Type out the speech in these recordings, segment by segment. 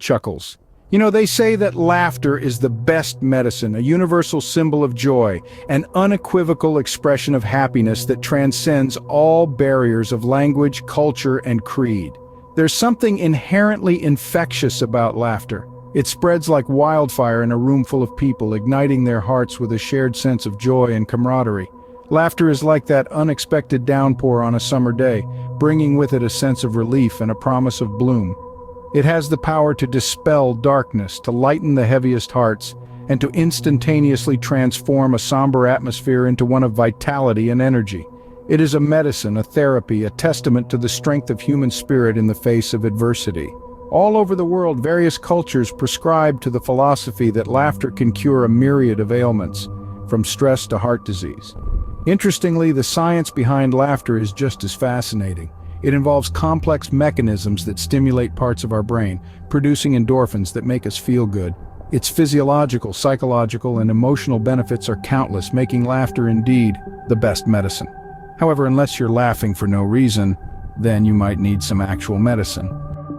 chuckles. You know, they say that laughter is the best medicine, a universal symbol of joy, an unequivocal expression of happiness that transcends all barriers of language, culture, and creed. There's something inherently infectious about laughter. It spreads like wildfire in a room full of people, igniting their hearts with a shared sense of joy and camaraderie. Laughter is like that unexpected downpour on a summer day, bringing with it a sense of relief and a promise of bloom. It has the power to dispel darkness, to lighten the heaviest hearts, and to instantaneously transform a somber atmosphere into one of vitality and energy. It is a medicine, a therapy, a testament to the strength of human spirit in the face of adversity. All over the world, various cultures prescribe to the philosophy that laughter can cure a myriad of ailments, from stress to heart disease. Interestingly, the science behind laughter is just as fascinating. It involves complex mechanisms that stimulate parts of our brain, producing endorphins that make us feel good. Its physiological, psychological, and emotional benefits are countless, making laughter indeed the best medicine. However, unless you're laughing for no reason, then you might need some actual medicine.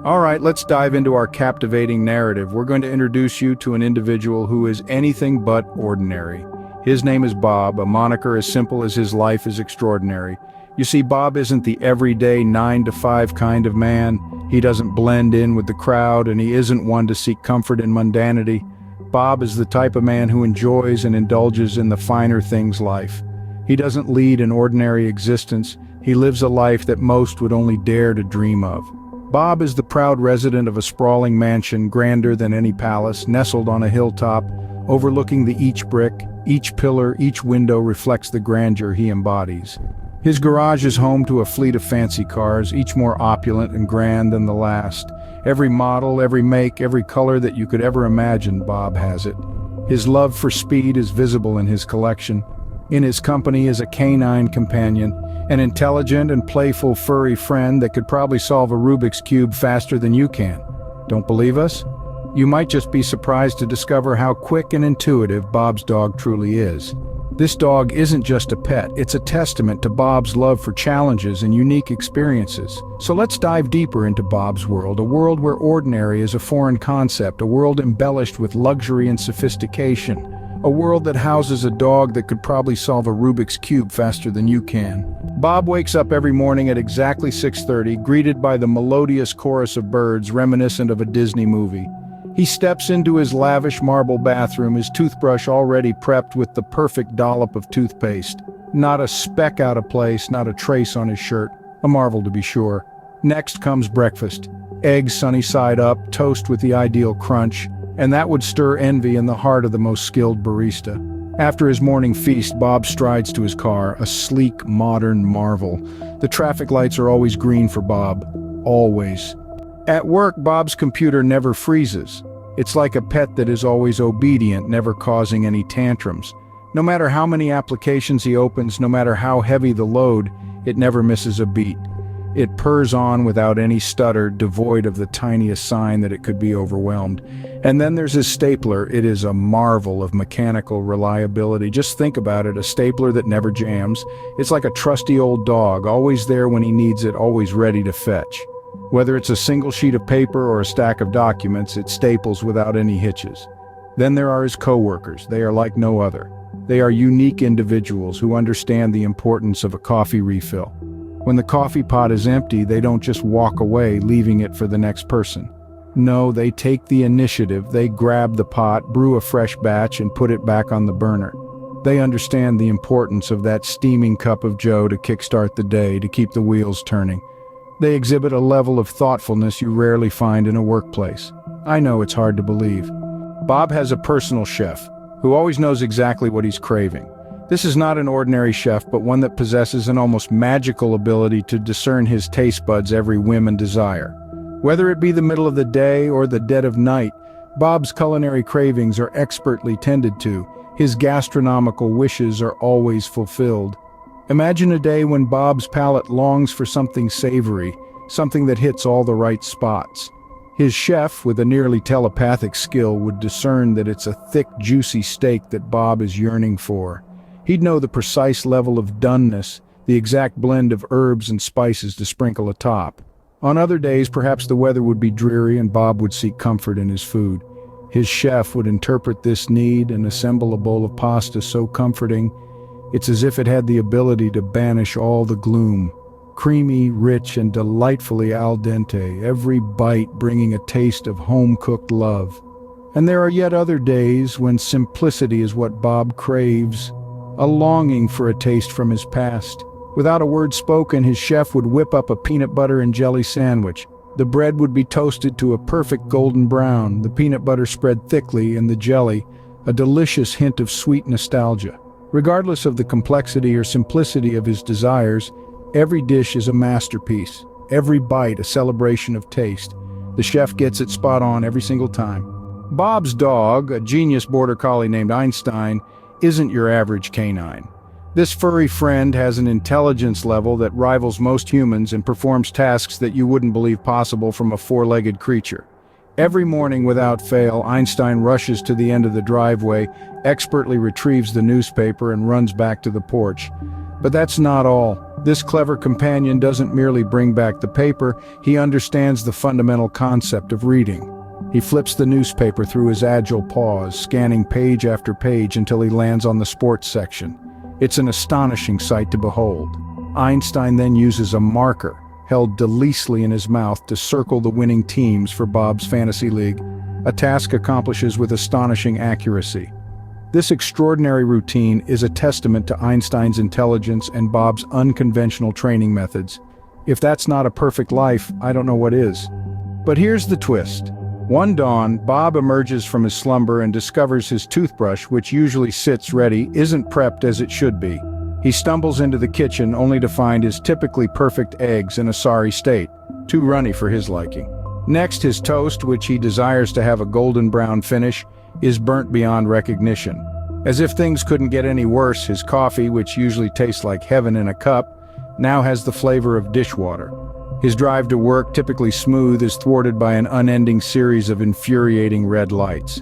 All right, let's dive into our captivating narrative. We're going to introduce you to an individual who is anything but ordinary. His name is Bob, a moniker as simple as his life is extraordinary. You see, Bob isn't the everyday 9-to-5 kind of man. He doesn't blend in with the crowd, and he isn't one to seek comfort in mundanity. Bob is the type of man who enjoys and indulges in the finer things life. He doesn't lead an ordinary existence. He lives a life that most would only dare to dream of. Bob is the proud resident of a sprawling mansion grander than any palace, nestled on a hilltop, overlooking the each brick, each pillar, each window reflects the grandeur he embodies. His garage is home to a fleet of fancy cars, each more opulent and grand than the last. Every model, every make, every color that you could ever imagine, Bob has it. His love for speed is visible in his collection. In his company is a canine companion, an intelligent and playful furry friend that could probably solve a Rubik's Cube faster than you can. Don't believe us? You might just be surprised to discover how quick and intuitive Bob's dog truly is. This dog isn't just a pet, it's a testament to Bob's love for challenges and unique experiences. So let's dive deeper into Bob's world, a world where ordinary is a foreign concept, a world embellished with luxury and sophistication, a world that houses a dog that could probably solve a Rubik's Cube faster than you can. Bob wakes up every morning at exactly 6:30, greeted by the melodious chorus of birds reminiscent of a Disney movie. He steps into his lavish marble bathroom, his toothbrush already prepped with the perfect dollop of toothpaste. Not a speck out of place, not a trace on his shirt. A marvel to be sure. Next comes breakfast. Eggs sunny side up, toast with the ideal crunch, and that would stir envy in the heart of the most skilled barista. After his morning feast, Bob strides to his car, a sleek, modern marvel. The traffic lights are always green for Bob. Always. At work, Bob's computer never freezes. It's like a pet that is always obedient, never causing any tantrums. No matter how many applications he opens, no matter how heavy the load, it never misses a beat. It purrs on without any stutter, devoid of the tiniest sign that it could be overwhelmed. And then there's his stapler. It is a marvel of mechanical reliability. Just think about it, a stapler that never jams. It's like a trusty old dog, always there when he needs it, always ready to fetch. Whether it's a single sheet of paper or a stack of documents, it staples without any hitches. Then there are his coworkers. They are like no other. They are unique individuals who understand the importance of a coffee refill. When the coffee pot is empty, they don't just walk away, leaving it for the next person. No, they take the initiative. They grab the pot, brew a fresh batch, and put it back on the burner. They understand the importance of that steaming cup of joe to kickstart the day, to keep the wheels turning. They exhibit a level of thoughtfulness you rarely find in a workplace. I know it's hard to believe. Bob has a personal chef who always knows exactly what he's craving. This is not an ordinary chef, but one that possesses an almost magical ability to discern his taste buds' every whim and desire. Whether it be the middle of the day or the dead of night, Bob's culinary cravings are expertly tended to. His gastronomical wishes are always fulfilled. Imagine a day when Bob's palate longs for something savory, something that hits all the right spots. His chef, with a nearly telepathic skill, would discern that it's a thick, juicy steak that Bob is yearning for. He'd know the precise level of doneness, the exact blend of herbs and spices to sprinkle atop. On other days, perhaps the weather would be dreary and Bob would seek comfort in his food. His chef would interpret this need and assemble a bowl of pasta so comforting, it's as if it had the ability to banish all the gloom. Creamy, rich, and delightfully al dente, every bite bringing a taste of home-cooked love. And there are yet other days when simplicity is what Bob craves, a longing for a taste from his past. Without a word spoken, his chef would whip up a peanut butter and jelly sandwich. The bread would be toasted to a perfect golden brown, the peanut butter spread thickly, and the jelly, a delicious hint of sweet nostalgia. Regardless of the complexity or simplicity of his desires, every dish is a masterpiece, every bite a celebration of taste. The chef gets it spot on every single time. Bob's dog, a genius border collie named Einstein, isn't your average canine. This furry friend has an intelligence level that rivals most humans and performs tasks that you wouldn't believe possible from a four-legged creature. Every morning without fail, Einstein rushes to the end of the driveway, expertly retrieves the newspaper, and runs back to the porch. But that's not all. This clever companion doesn't merely bring back the paper, he understands the fundamental concept of reading. He flips the newspaper through his agile paws, scanning page after page until he lands on the sports section. It's an astonishing sight to behold. Einstein then uses a marker, held deliciously in his mouth, to circle the winning teams for Bob's fantasy league, a task accomplishes with astonishing accuracy. This extraordinary routine is a testament to Einstein's intelligence and Bob's unconventional training methods. If that's not a perfect life, I don't know what is. But here's the twist. One dawn, Bob emerges from his slumber and discovers his toothbrush, which usually sits ready, isn't prepped as it should be. He stumbles into the kitchen only to find his typically perfect eggs in a sorry state, too runny for his liking. Next, his toast, which he desires to have a golden brown finish, is burnt beyond recognition. As if things couldn't get any worse, his coffee, which usually tastes like heaven in a cup, now has the flavor of dishwater. His drive to work, typically smooth, is thwarted by an unending series of infuriating red lights.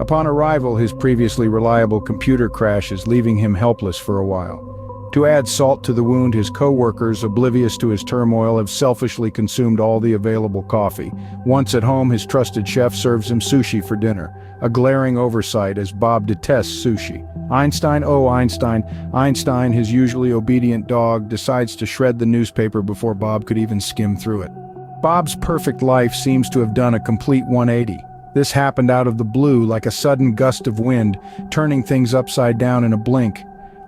Upon arrival, his previously reliable computer crashes, leaving him helpless for a while. To add salt to the wound, his co-workers, oblivious to his turmoil, have selfishly consumed all the available coffee. Once at home, his trusted chef serves him sushi for dinner, a glaring oversight as Bob detests sushi. Einstein, his usually obedient dog, decides to shred the newspaper before Bob could even skim through it. Bob's perfect life seems to have done a complete 180. This happened out of the blue, like a sudden gust of wind, turning things upside down in a blink.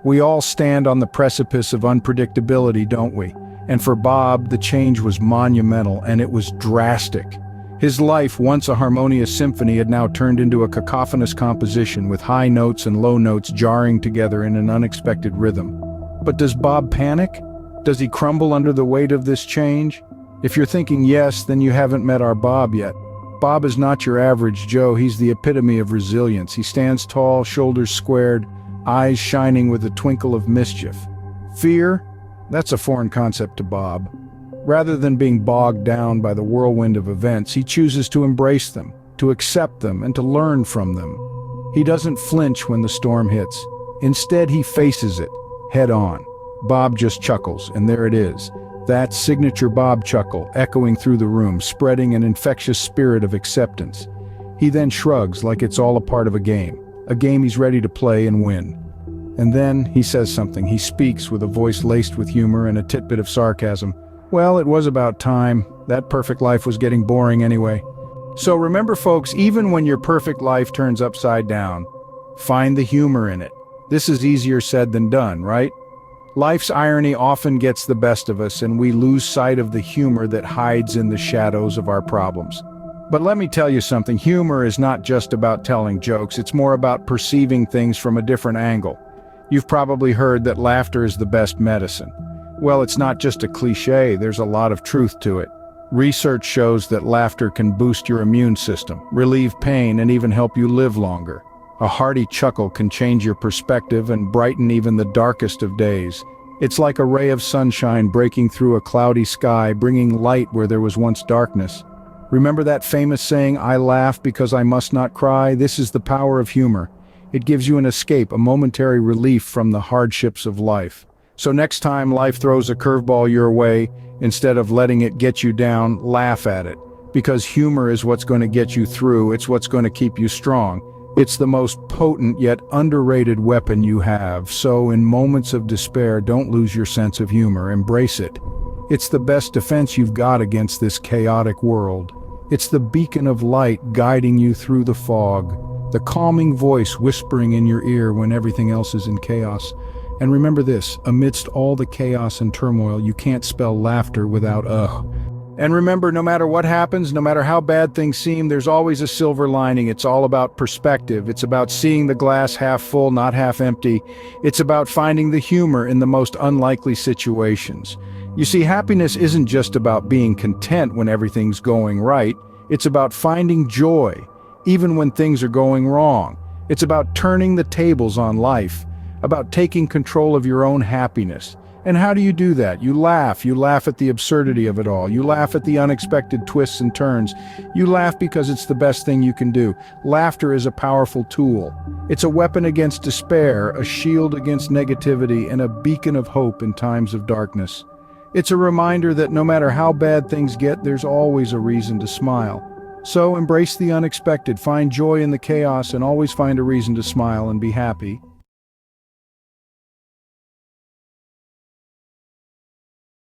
We all stand on the precipice of unpredictability, don't we? And for Bob, the change was monumental, and it was drastic. His life, once a harmonious symphony, had now turned into a cacophonous composition with high notes and low notes jarring together in an unexpected rhythm. But does Bob panic? Does he crumble under the weight of this change? If you're thinking yes, then you haven't met our Bob yet. Bob is not your average Joe, he's the epitome of resilience. He stands tall, shoulders squared, eyes shining with a twinkle of mischief. Fear? That's a foreign concept to Bob. Rather than being bogged down by the whirlwind of events, he chooses to embrace them, to accept them, and to learn from them. He doesn't flinch when the storm hits. Instead, he faces it, head on. Bob just chuckles, and there it is. That signature Bob chuckle, echoing through the room, spreading an infectious spirit of acceptance. He then shrugs like it's all a part of a game he's ready to play and win. And then he says something. He speaks with a voice laced with humor and a tidbit of sarcasm. Well, it was about time. That perfect life was getting boring anyway. So remember, folks, even when your perfect life turns upside down, find the humor in it. This is easier said than done, right? Life's irony often gets the best of us, and we lose sight of the humor that hides in the shadows of our problems. But let me tell you something, humor is not just about telling jokes, it's more about perceiving things from a different angle. You've probably heard that laughter is the best medicine. Well, it's not just a cliche, there's a lot of truth to it. Research shows that laughter can boost your immune system, relieve pain, and even help you live longer. A hearty chuckle can change your perspective and brighten even the darkest of days. It's like a ray of sunshine breaking through a cloudy sky, bringing light where there was once darkness. Remember that famous saying, "I laugh because I must not cry"? This is the power of humor. It gives you an escape, a momentary relief from the hardships of life. So next time life throws a curveball your way, instead of letting it get you down, laugh at it. Because humor is what's going to get you through, it's what's going to keep you strong. It's the most potent yet underrated weapon you have. So in moments of despair, don't lose your sense of humor, embrace it. It's the best defense you've got against this chaotic world. It's the beacon of light guiding you through the fog, the calming voice whispering in your ear when everything else is in chaos. And remember this, amidst all the chaos and turmoil, you can't spell laughter without And remember, no matter what happens, no matter how bad things seem, there's always a silver lining. It's all about perspective. It's about seeing the glass half full, not half empty. It's about finding the humor in the most unlikely situations. You see, happiness isn't just about being content when everything's going right. It's about finding joy, even when things are going wrong. It's about turning the tables on life, about taking control of your own happiness. And how do you do that? You laugh at the absurdity of it all. You laugh at the unexpected twists and turns. You laugh because it's the best thing you can do. Laughter is a powerful tool. It's a weapon against despair, a shield against negativity, and a beacon of hope in times of darkness. It's a reminder that no matter how bad things get, there's always a reason to smile. So embrace the unexpected, find joy in the chaos, and always find a reason to smile and be happy.